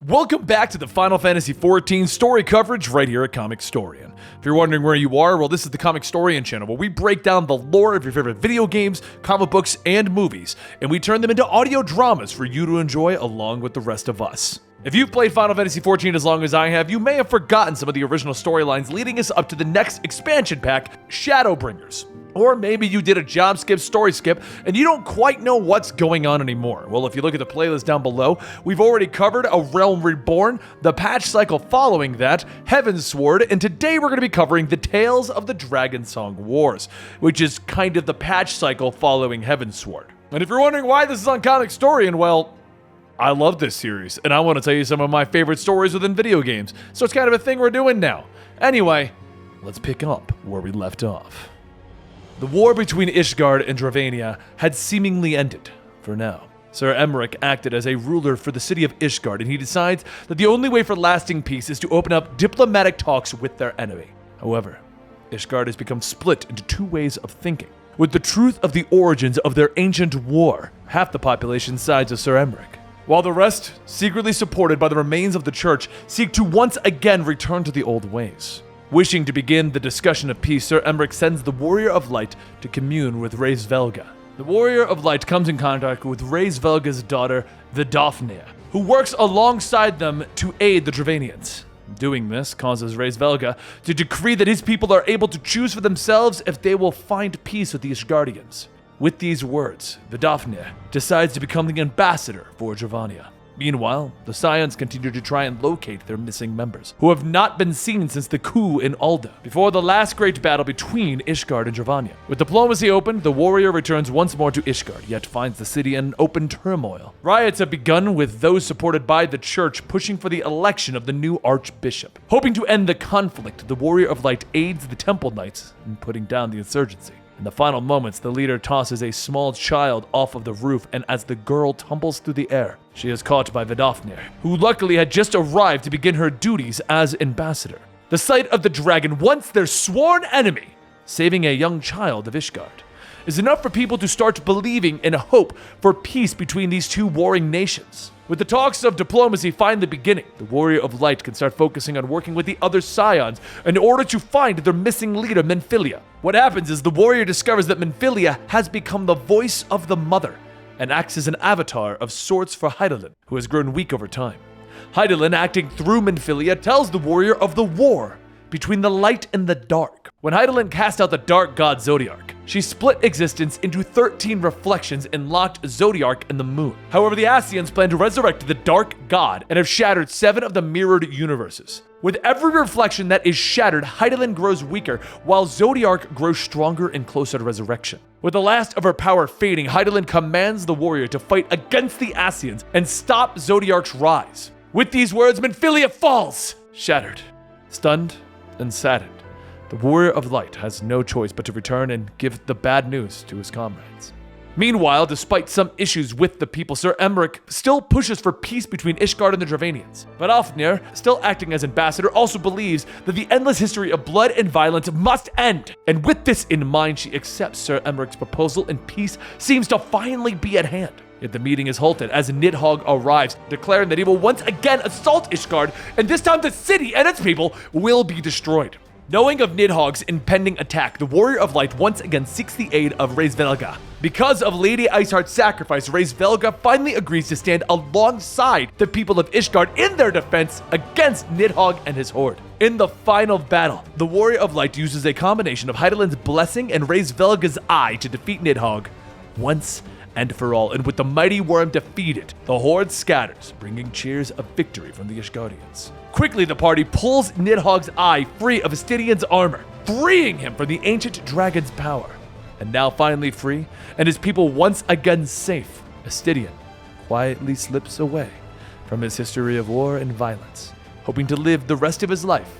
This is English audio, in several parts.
Welcome back to the Final Fantasy XIV story coverage right here at Comicstorian. If you're wondering where you are, well, this is the Comicstorian channel where we break down the lore of your favorite video games, comic books, and movies, and we turn them into audio dramas for you to enjoy along with the rest of us. If you've played Final Fantasy XIV as long as I have, you may have forgotten some of the original storylines leading us up to the next expansion pack, Shadowbringers. Or maybe you did a job skip, story skip, and you don't quite know what's going on anymore. Well, if you look at the playlist down below, we've already covered A Realm Reborn, the patch cycle following that, Heavensward, and today we're going to be covering the Tales of the Dragonsong Wars, which is kind of the patch cycle following Heavensward. And if you're wondering why this is on Comicstorian, well, I love this series, and I want to tell you some of my favorite stories within video games, so it's kind of a thing we're doing now. Anyway, let's pick up where we left off. The war between Ishgard and Dravania had seemingly ended, for now. Sir Emmerich acted as a ruler for the city of Ishgard, and he decides that the only way for lasting peace is to open up diplomatic talks with their enemy. However, Ishgard has become split into two ways of thinking. With the truth of the origins of their ancient war, half the population sides with Sir Emmerich, while the rest, secretly supported by the remains of the church, seek to once again return to the old ways. Wishing to begin the discussion of peace, Sir Emmerich sends the Warrior of Light to commune with Raisvelga. The Warrior of Light comes in contact with Raisvelga's daughter, Vidofnir, who works alongside them to aid the Dravanians. Doing this causes Raisvelga to decree that his people are able to choose for themselves if they will find peace with the Ishgardians. With these words, Vidofnir decides to become the ambassador for Dravania. Meanwhile, the Scions continue to try and locate their missing members, who have not been seen since the coup in Ul'dah, before the last great battle between Ishgard and Dravania. With diplomacy opened, the warrior returns once more to Ishgard, yet finds the city in open turmoil. Riots have begun with those supported by the church pushing for the election of the new archbishop. Hoping to end the conflict, the Warrior of Light aids the Temple Knights in putting down the insurgency. In the final moments, the leader tosses a small child off of the roof, and as the girl tumbles through the air, she is caught by Vidofnir, who luckily had just arrived to begin her duties as ambassador. The sight of the dragon, once their sworn enemy, saving a young child of Ishgard, is enough for people to start believing in hope for peace between these two warring nations. With the talks of diplomacy finally beginning, the Warrior of Light can start focusing on working with the other Scions in order to find their missing leader, Minfilia. What happens is the warrior discovers that Minfilia has become the voice of the mother and acts as an avatar of sorts for Hydaelyn, who has grown weak over time. Hydaelyn, acting through Minfilia, tells the warrior of the war between the light and the dark. When Hydaelyn cast out the dark god Zodiark, she split existence into 13 reflections and locked Zodiark and the moon. However, the Ascians plan to resurrect the dark god and have shattered 7 of the mirrored universes. With every reflection that is shattered, Hydaelyn grows weaker, while Zodiark grows stronger and closer to resurrection. With the last of her power fading, Hydaelyn commands the warrior to fight against the Ascians and stop Zodiark's rise. With these words, Minfilia falls, shattered, stunned, and saddened. The Warrior of Light has no choice but to return and give the bad news to his comrades. Meanwhile, despite some issues with the people, Sir Emmerich still pushes for peace between Ishgard and the Dravanians. But Vidofnir, still acting as ambassador, also believes that the endless history of blood and violence must end. And with this in mind, she accepts Sir Emmerich's proposal, and peace seems to finally be at hand. Yet the meeting is halted as Nidhogg arrives, declaring that he will once again assault Ishgard, and this time the city and its people will be destroyed. Knowing of Nidhogg's impending attack, the Warrior of Light once again seeks the aid of Raisvelga. Because of Lady Iceheart's sacrifice, Raisvelga finally agrees to stand alongside the people of Ishgard in their defense against Nidhogg and his horde. In the final battle, the Warrior of Light uses a combination of Hydaelyn's blessing and Raisvelga's eye to defeat Nidhogg once and for all, and with the mighty worm defeated, the horde scatters, bringing cheers of victory from the Ishgardians. Quickly, the party pulls Nidhogg's eye free of Astidian's armor, freeing him from the ancient dragon's power. And now finally free, and his people once again safe, Astidian quietly slips away from his history of war and violence, hoping to live the rest of his life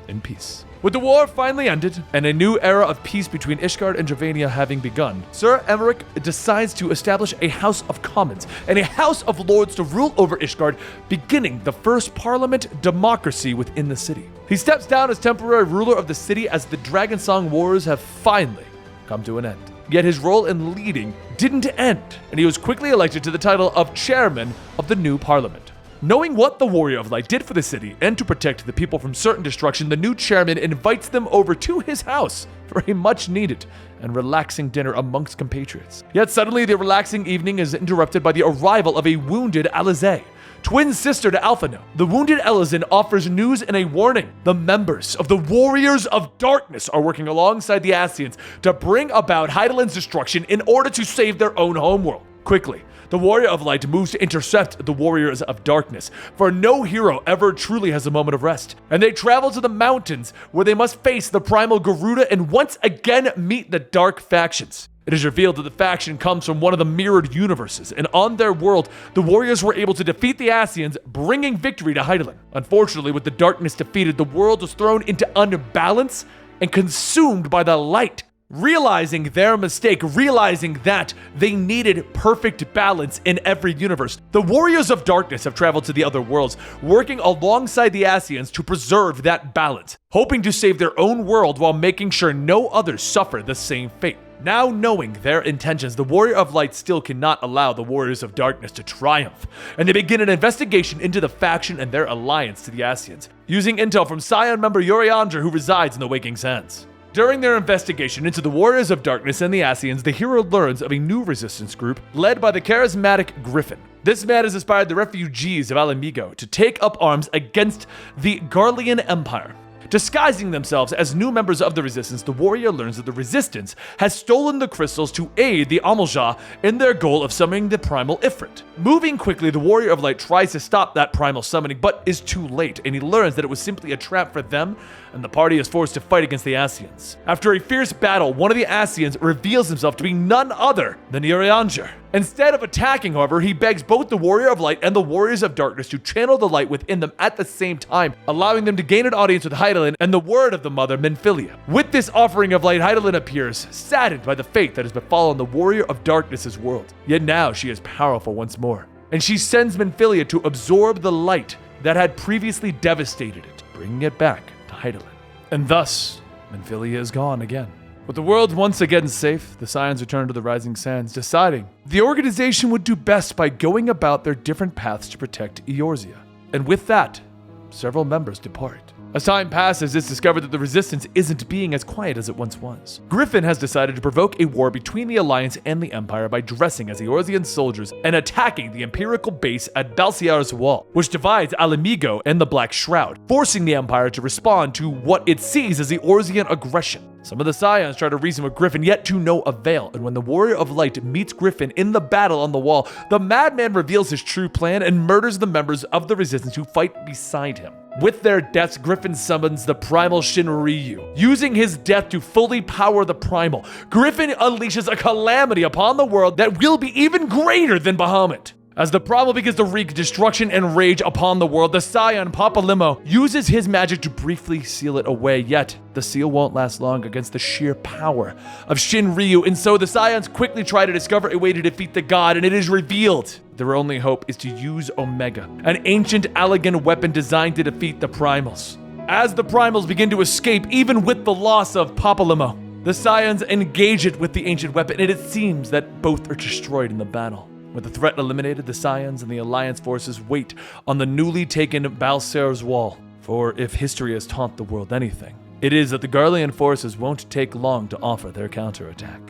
in peace. With the war finally ended, and a new era of peace between Ishgard and Dravania having begun, Sir Emmerich decides to establish a House of Commons and a House of Lords to rule over Ishgard, beginning the first parliament democracy within the city. He steps down as temporary ruler of the city as the Dragonsong Wars have finally come to an end. Yet his role in leading didn't end, and he was quickly elected to the title of chairman of the new parliament. Knowing what the Warrior of Light did for the city and to protect the people from certain destruction, the new chairman invites them over to his house for a much-needed and relaxing dinner amongst compatriots. Yet suddenly, the relaxing evening is interrupted by the arrival of a wounded Alizé, twin sister to Alphino. The wounded Elizin offers news and a warning. The members of the Warriors of Darkness are working alongside the Ascians to bring about Hydaelyn's destruction in order to save their own homeworld. Quickly, the Warrior of Light moves to intercept the Warriors of Darkness, for no hero ever truly has a moment of rest. And they travel to the mountains where they must face the Primal Garuda and once again meet the Dark Factions. It is revealed that the faction comes from one of the mirrored universes, and on their world, the warriors were able to defeat the Ascians, bringing victory to Hydaelyn. Unfortunately, with the darkness defeated, the world was thrown into unbalance and consumed by the light. Realizing their mistake, realizing that they needed perfect balance in every universe, the Warriors of Darkness have traveled to the other worlds, working alongside the Ascians to preserve that balance, hoping to save their own world while making sure no others suffer the same fate. Now knowing their intentions, the Warrior of Light still cannot allow the Warriors of Darkness to triumph, and they begin an investigation into the faction and their alliance to the Ascians, using intel from Scion member Urianger, who resides in the Waking Sands. During their investigation into the Warriors of Darkness and the Ascians, the hero learns of a new resistance group led by the charismatic Griffin. This man has inspired the refugees of Alamigo to take up arms against the Garlean Empire. Disguising themselves as new members of the Resistance, the warrior learns that the Resistance has stolen the crystals to aid the Amalja in their goal of summoning the Primal Ifrit. Moving quickly, the Warrior of Light tries to stop that primal summoning, but is too late, and he learns that it was simply a trap for them, and the party is forced to fight against the Ascians. After a fierce battle, one of the Ascians reveals himself to be none other than Urianger. Instead of attacking, however, he begs both the Warrior of Light and the Warriors of Darkness to channel the light within them at the same time, allowing them to gain an audience with Hydaelyn and the word of the mother, Minfilia. With this offering of light, Hydaelyn appears, saddened by the fate that has befallen the Warrior of Darkness's world. Yet now she is powerful once more, and she sends Minfilia to absorb the light that had previously devastated it, bringing it back to Hydaelyn. And thus, Minfilia is gone again. With the world once again safe, the Scions return to the Rising Sands, deciding the organization would do best by going about their different paths to protect Eorzea. And with that, several members depart. As time passes, it's discovered that the Resistance isn't being as quiet as it once was. Griffin has decided to provoke a war between the Alliance and the Empire by dressing as Eorzean soldiers and attacking the Imperial base at Balsiar's Wall, which divides Alamigo and the Black Shroud, forcing the Empire to respond to what it sees as Eorzean aggression. Some of the Scions try to reason with Griffin, yet to no avail, and when the Warrior of Light meets Griffin in the battle on the wall, the madman reveals his true plan and murders the members of the Resistance who fight beside him. With their deaths, Griffin summons the Primal Shinryu. Using his death to fully power the Primal, Griffin unleashes a calamity upon the world that will be even greater than Bahamut. As the Primal begins to wreak destruction and rage upon the world, the Scion, Papalimo, uses his magic to briefly seal it away, yet the seal won't last long against the sheer power of Shinryu, and so the Scions quickly try to discover a way to defeat the god, and it is revealed their only hope is to use Omega, an ancient Allegan weapon designed to defeat the Primals. As the Primals begin to escape, even with the loss of Papalimo, the Scions engage it with the ancient weapon, and it seems that both are destroyed in the battle. With the threat eliminated, the Scions and the Alliance forces wait on the newly taken Balsiar's Wall. For if history has taught the world anything, it is that the Garlean forces won't take long to offer their counterattack.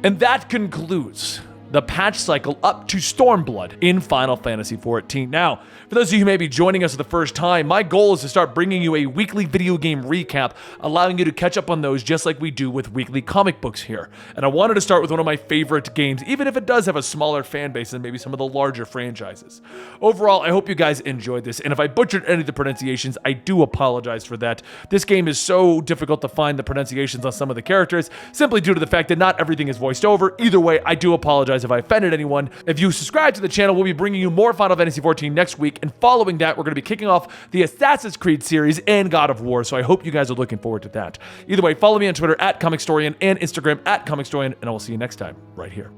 And that concludes the patch cycle up to Stormblood in Final Fantasy XIV. Now, for those of you who may be joining us for the first time, my goal is to start bringing you a weekly video game recap, allowing you to catch up on those just like we do with weekly comic books here. And I wanted to start with one of my favorite games, even if it does have a smaller fan base than maybe some of the larger franchises. Overall, I hope you guys enjoyed this, and if I butchered any of the pronunciations, I do apologize for that. This game is so difficult to find the pronunciations on some of the characters, simply due to the fact that not everything is voiced over. Either way, I do apologize if I offended anyone. If you subscribe to the channel, we'll be bringing you more Final Fantasy XIV next week, and following that, we're going to be kicking off the Assassin's Creed series and God of War, so I hope you guys are looking forward to that. Either way, follow me on Twitter at Comicstorian and Instagram at Comicstorian, and I will see you next time right here.